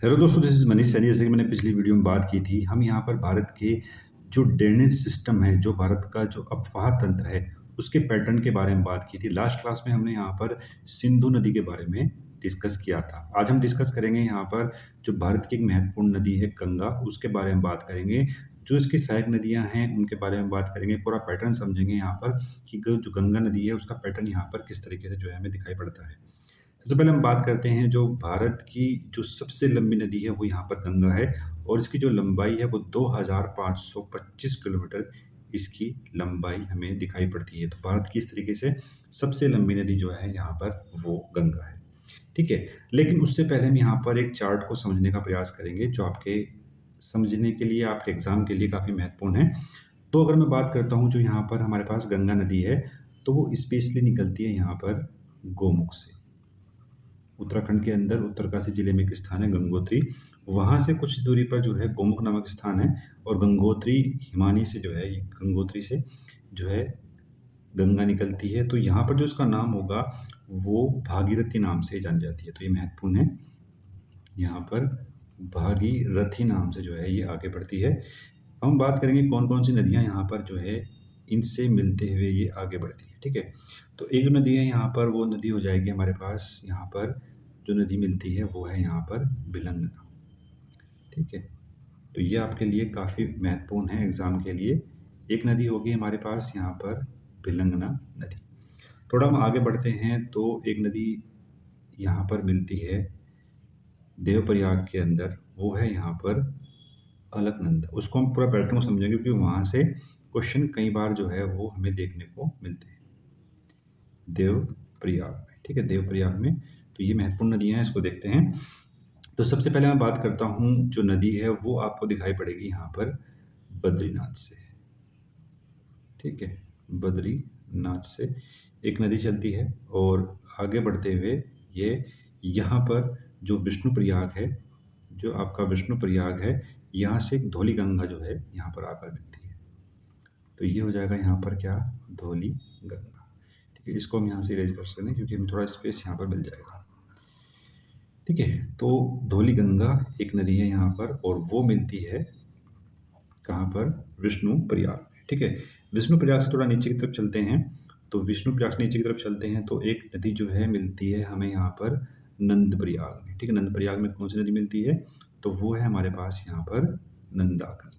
Hello दोस्तों, this is Manish Saini. जैसे कि मैंने पिछली वीडियो में बात की थी, हम यहाँ पर भारत के जो ड्रेनेज सिस्टम है, जो भारत का जो अफवाह तंत्र है, उसके पैटर्न के बारे में बात की थी। लास्ट क्लास में हमने यहाँ पर सिंधु नदी के बारे में डिस्कस किया था। आज हम डिस्कस करेंगे यहाँ पर जो भारत की एक महत्वपूर्ण नदी है गंगा, उसके बारे में बात करेंगे। जो इसकी सहायक नदियाँ हैं, उनके बारे में बात करेंगे। पूरा पैटर्न समझेंगे यहाँ पर कि जो गंगा नदी है, उसका पैटर्न यहाँ पर किस तरीके से जो है हमें दिखाई पड़ता है। सबसे पहले हम बात करते हैं जो भारत की जो सबसे लंबी नदी है वो यहाँ पर गंगा है और इसकी जो लंबाई है वो 2525 किलोमीटर इसकी लंबाई हमें दिखाई पड़ती है। तो भारत की इस तरीके से सबसे लंबी नदी जो है यहाँ पर वो गंगा है। ठीक है, लेकिन उससे पहले हम यहाँ पर एक चार्ट को समझने का प्रयास करेंगे जो आपके समझने के लिए, आपके एग्जाम के लिए काफ़ी महत्वपूर्ण है। तो अगर मैं बात करता हूँ जो यहाँ पर हमारे पास गंगा नदी है, तो वो स्पेशली निकलती है यहाँ पर गोमुख से। उत्तराखंड के अंदर उत्तरकाशी जिले में एक स्थान है गंगोत्री, वहाँ से कुछ दूरी पर जो है गोमुख नामक स्थान है और गंगोत्री हिमानी से जो है, ये गंगोत्री से जो है गंगा निकलती है। तो यहाँ पर जो इसका नाम होगा वो भागीरथी नाम से जानी जाती है। तो ये महत्वपूर्ण है, यहाँ पर भागीरथी नाम से जो है ये आगे बढ़ती है। हम बात करेंगे कौन कौन सी नदियाँ यहाँ पर जो है इनसे मिलते हुए ये आगे बढ़ती है। ठीक है, तो एक जो नदी है यहाँ पर वो नदी हो जाएगी हमारे पास, यहाँ पर जो नदी मिलती है वो है यहाँ पर भिलंगना। ठीक है, तो ये आपके लिए काफ़ी महत्वपूर्ण है एग्जाम के लिए। एक नदी होगी हमारे पास यहाँ पर भिलंगना नदी। थोड़ा हम आगे बढ़ते हैं तो एक नदी यहाँ पर मिलती है देवप्रयाग के अंदर, वो है यहाँ पर अलकनंदा। उसको हम पूरा पैटर्न को समझेंगे क्योंकि वहाँ से क्वेश्चन कई बार जो है वो हमें देखने को मिलते हैं देवप्रयाग में। ठीक है, देवप्रयाग में। तो ये महत्वपूर्ण नदियाँ हैं, इसको देखते हैं। तो सबसे पहले मैं बात करता हूँ जो नदी है वो आपको दिखाई पड़ेगी यहाँ पर बद्रीनाथ से। ठीक है, बद्रीनाथ से एक नदी चलती है और आगे बढ़ते हुए ये यहाँ पर जो विष्णु प्रयाग है, जो आपका विष्णु प्रयाग है, यहाँ से एक धौली गंगा जो है यहाँ पर आकर मिलती है। तो ये हो जाएगा यहाँ पर क्या, धौली गंगा। ठीक है, इसको हम यहाँ से इरेज कर सकते हैं क्योंकि हमें थोड़ा स्पेस यहाँ पर मिल जाएगा। ठीक है, तो धौली गंगा एक नदी है यहाँ पर और वो मिलती है कहाँ पर, विष्णु प्रयाग में। ठीक है, विष्णु प्रयाग से थोड़ा नीचे की तरफ चलते हैं। तो विष्णु प्रयाग से नीचे की तरफ चलते हैं तो एक नदी जो है मिलती है हमें यहाँ पर नंद प्रयाग में। ठीक है, नंद प्रयाग में कौन सी नदी मिलती है, तो वो है हमारे पास यहाँ पर नंदाग्नि।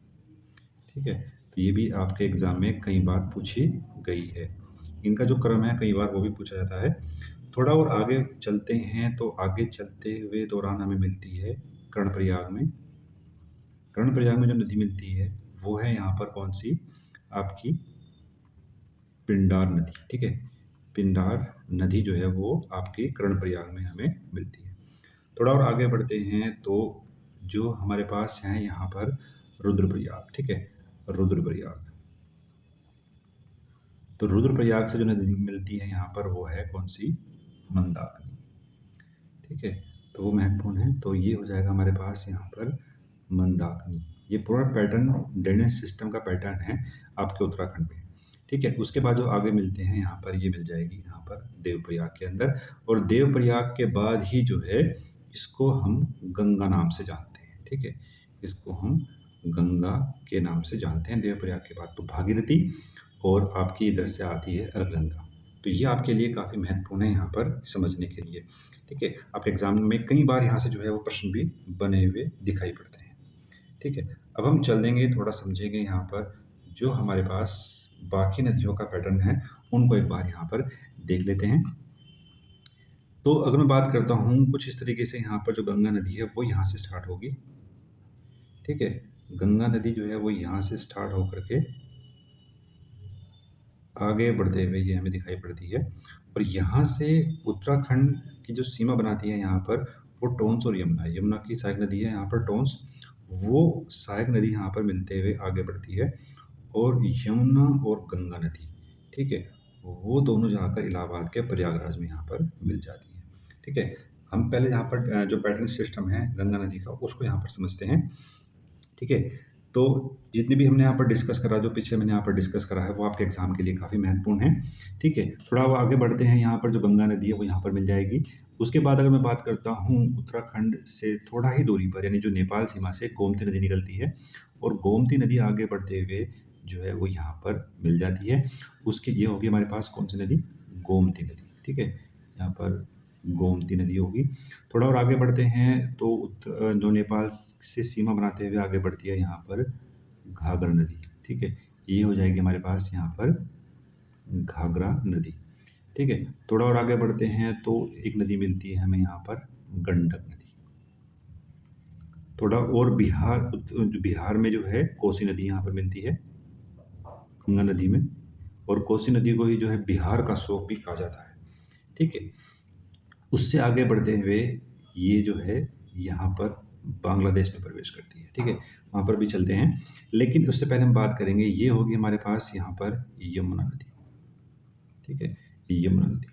ठीक है, तो ये भी आपके एग्जाम में कई बार पूछी गई है। इनका जो क्रम है कई बार वो भी पूछा जाता है। थोड़ा और आगे चलते हैं तो आगे चलते हुए दौरान हमें मिलती है कर्णप्रयाग में। कर्णप्रयाग में जो नदी मिलती है वो है यहाँ पर कौन सी, आपकी पिंडार नदी। ठीक है, पिंडार नदी जो है वो आपकी कर्णप्रयाग में हमें मिलती है। थोड़ा और आगे बढ़ते हैं तो जो हमारे पास है यहाँ पर रुद्रप्रयाग। ठीक है, रुद्रप्रयाग। तो रुद्रप्रयाग से जो नदी मिलती है यहाँ पर वो है कौन सी, मंदाकिनी। ठीक है, तो वो महत्वपूर्ण है। तो ये हो जाएगा हमारे पास यहाँ पर मंदाकिनी। ये पूरा पैटर्न ड्रेनेज सिस्टम का पैटर्न है आपके उत्तराखंड में। ठीक है, उसके बाद जो आगे मिलते हैं यहाँ पर, ये मिल जाएगी यहाँ पर देवप्रयाग के अंदर। और देवप्रयाग के बाद ही जो है इसको हम गंगा नाम से जानते हैं। ठीक है, इसको हम गंगा के नाम से जानते हैं देवप्रयाग के बाद। तो भागीरथी और आपकी इधर से आती है अलकनंदा। तो ये आपके लिए काफ़ी महत्वपूर्ण है यहाँ पर समझने के लिए। ठीक है, आपके एग्जाम में कई बार यहाँ से जो है वो प्रश्न भी बने हुए दिखाई पड़ते हैं। ठीक है, अब हम चल देंगे, थोड़ा समझेंगे यहाँ पर जो हमारे पास बाकी नदियों का पैटर्न है, उनको एक बार यहाँ पर देख लेते हैं। तो अगर मैं बात करता हूँ कुछ इस तरीके से, यहाँ पर जो गंगा नदी है वो यहाँ से स्टार्ट होगी। ठीक है, गंगा नदी जो है वो यहाँ से स्टार्ट होकर के आगे बढ़ते हुए ये हमें दिखाई पड़ती है और यहाँ से उत्तराखंड की जो सीमा बनाती है यहाँ पर वो टोंस और यमुना, यमुना की सहायक नदी है यहाँ पर टोंस, वो सहायक नदी यहाँ पर मिलते हुए आगे बढ़ती है और यमुना और गंगा नदी, ठीक है, वो दोनों जाकर इलाहाबाद के प्रयागराज में यहाँ पर मिल जाती है। ठीक है, हम पहले यहाँ पर जो पैटर्न सिस्टम है गंगा नदी का उसको यहाँ पर समझते हैं। ठीक है, तो जितनी भी हमने यहाँ पर डिस्कस करा, जो पीछे मैंने यहाँ पर डिस्कस करा है वो आपके एग्जाम के लिए काफ़ी महत्वपूर्ण है। ठीक है, थोड़ा वो आगे बढ़ते हैं, यहाँ पर जो गंगा नदी है वो यहाँ पर मिल जाएगी। उसके बाद अगर मैं बात करता हूँ उत्तराखंड से थोड़ा ही दूरी पर, यानी जो नेपाल सीमा से गोमती नदी निकलती है, और गोमती नदी आगे बढ़ते हुए जो है वो यहाँ पर मिल जाती है। उसकी ये होगी हमारे पास कौन सी नदी? गोमती नदी, ठीक है? यहाँ पर गोमती नदी होगी। थोड़ा और आगे बढ़ते हैं तो जो नेपाल से सीमा बनाते हुए आगे बढ़ती है यहाँ पर घाघरा नदी, ठीक है? ये हो जाएगी हमारे पास यहाँ पर घाघरा नदी, ठीक है? थोड़ा और आगे बढ़ते हैं तो एक नदी मिलती है हमें यहाँ पर गंडक नदी। थोड़ा और जो बिहार में जो है कोसी नदी यहाँ पर मिलती है गंगा नदी में, और कोसी नदी को ही जो है बिहार का शोक भी कहा जाता है, ठीक है? उससे आगे बढ़ते हुए ये जो है यहाँ पर बांग्लादेश में प्रवेश करती है, ठीक है? वहाँ पर भी चलते हैं, लेकिन उससे पहले हम बात करेंगे, ये होगी हमारे पास यहाँ पर यमुना नदी, ठीक है? यमुना नदी।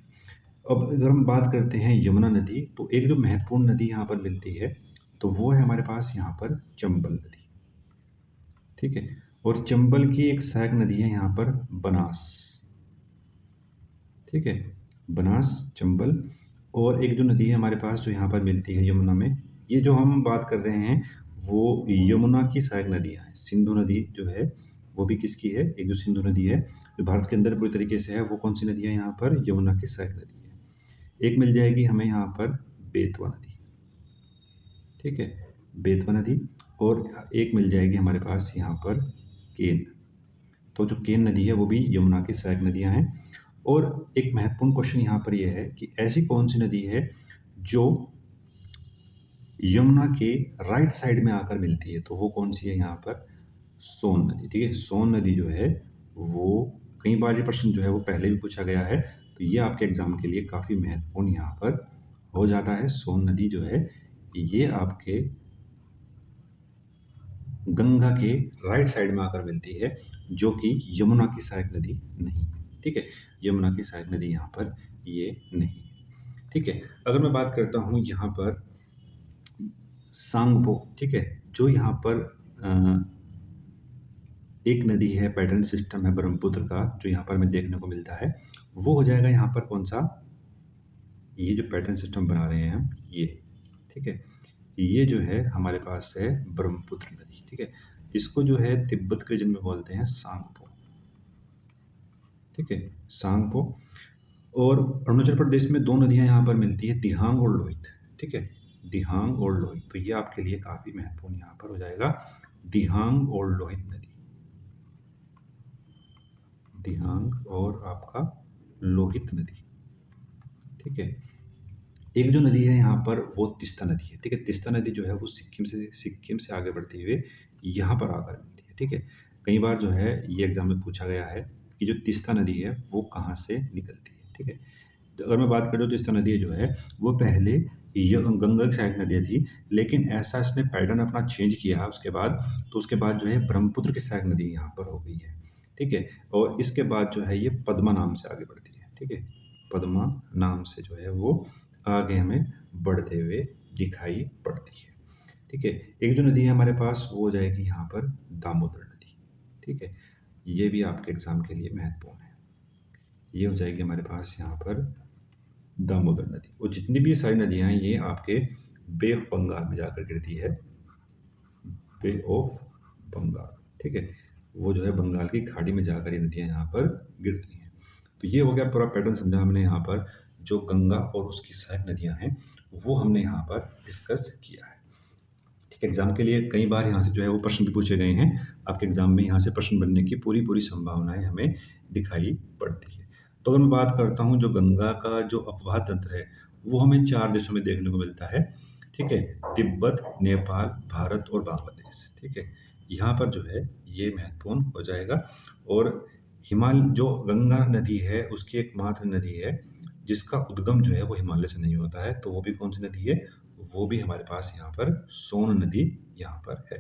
अब अगर हम बात करते हैं यमुना नदी, तो एक जो महत्वपूर्ण नदी यहाँ पर मिलती है, तो वो है हमारे पास यहाँ पर चंबल नदी, ठीक है? और चंबल की एक सहायक नदी है यहाँ पर बनास, ठीक है? बनास, चंबल। और एक जो नदी है हमारे पास जो यहाँ पर मिलती है यमुना में, ये जो हम बात कर रहे हैं वो यमुना की सहायक नदियाँ हैं। सिंधु नदी जो है वो भी किसकी है? एक जो सिंधु नदी है जो भारत के अंदर पूरी तरीके से है, वो कौन सी नदी है यहाँ पर? यमुना की सहायक नदी है। एक मिल जाएगी हमें यहाँ पर बेतवा नदी, ठीक है? बेतवा नदी। और एक मिल जाएगी हमारे पास यहाँ पर केन। तो जो केन नदी है वो भी यमुना की सहायक नदियाँ हैं। और एक महत्वपूर्ण क्वेश्चन यहाँ पर यह है कि ऐसी कौन सी नदी है जो यमुना के राइट साइड में आकर मिलती है? तो वो कौन सी है यहाँ पर? सोन नदी, ठीक है? सोन नदी जो है वो कई बार ये प्रश्न जो है वो पहले भी पूछा गया है, तो ये आपके एग्जाम के लिए काफ़ी महत्वपूर्ण यहाँ पर हो जाता है। सोन नदी जो है ये आपके गंगा के राइट साइड में आकर मिलती है, जो कि यमुना की सहायक नदी नहीं है, ठीक है? यमुना की सहायक नदी यहाँ पर ये नहीं है, ठीक है? अगर मैं बात करता हूँ यहाँ पर सांगपो, ठीक है? जो यहाँ पर एक नदी है, पैटर्न सिस्टम है ब्रह्मपुत्र का जो यहाँ पर हमें देखने को मिलता है, वो हो जाएगा यहाँ पर कौन सा? ये जो पैटर्न सिस्टम बना रहे हैं हम ये, ठीक है? ये जो है हमारे पास है ब्रह्मपुत्र नदी, ठीक है? इसको जो है तिब्बत के रीजन में बोलते हैं सांगपो, ठीक है? सांगपो। और अरुणाचल प्रदेश में दो नदियां यहाँ पर मिलती है, दिहांग और लोहित, ठीक है? दिहांग और लोहित, तो ये आपके लिए काफ़ी महत्वपूर्ण यहाँ पर हो जाएगा, दिहांग और लोहित नदी। दिहांग और आपका लोहित नदी, ठीक है? एक जो नदी है यहाँ पर वो तीस्ता नदी है, ठीक है? तीस्ता नदी जो है वो सिक्किम से आगे बढ़ते हुए यहाँ पर आकर मिलती है, ठीक है? कई बार जो है ये एग्जाम में पूछा गया है कि जो तीस्ता नदी है वो कहाँ से निकलती है, ठीक है? तो अगर मैं बात करूँ तो तीस्ता नदी जो है वो पहले गंगा की सहायक नदी थी, लेकिन ऐसा इसने पैटर्न अपना चेंज किया उसके बाद, तो उसके बाद जो है ब्रह्मपुत्र की सहायक नदी यहाँ पर हो गई है, ठीक है? और इसके बाद जो है ये पद्मा नाम से आगे बढ़ती है, ठीक है? पद्मा नाम से जो है वो आगे हमें बढ़ते हुए दिखाई पड़ती है, ठीक है? एक जो नदी है हमारे पास वो हो जाएगी यहाँ पर दामोदर नदी, ठीक है? ये भी आपके एग्जाम के लिए महत्वपूर्ण है। ये हो जाएगी हमारे पास यहाँ पर दामोदर नदी। और जितनी भी सारी नदियाँ हैं ये आपके बे ऑफ बंगाल में जाकर गिरती है, बे ऑफ बंगाल, ठीक है? वो जो है बंगाल की खाड़ी में जाकर ये नदियाँ यहाँ पर गिरती हैं। तो ये हो गया पूरा पैटर्न समझा हमने यहाँ पर, जो गंगा और उसकी सहायक नदियाँ हैं वो हमने यहाँ पर डिस्कस किया है, ठीक है? एग्जाम के लिए कई बार यहाँ से जो है वो प्रश्न भी पूछे गए हैं, आपके एग्जाम में यहाँ से प्रश्न बनने की पूरी संभावनाएं हमें दिखाई पड़ती है। तो अगर मैं बात करता हूँ जो गंगा का जो अपवाह तंत्र है वो हमें 4 देशों में देखने को मिलता है, ठीक है? तिब्बत, नेपाल, भारत और बांग्लादेश, ठीक है? यहाँ पर जो है ये महत्वपूर्ण हो जाएगा। और जो गंगा नदी है उसकी एकमात्र नदी है जिसका उद्गम जो है वो हिमालय से नहीं होता है, तो वो भी कौन सी नदी है? वो भी हमारे पास यहाँ पर सोन नदी यहाँ पर है।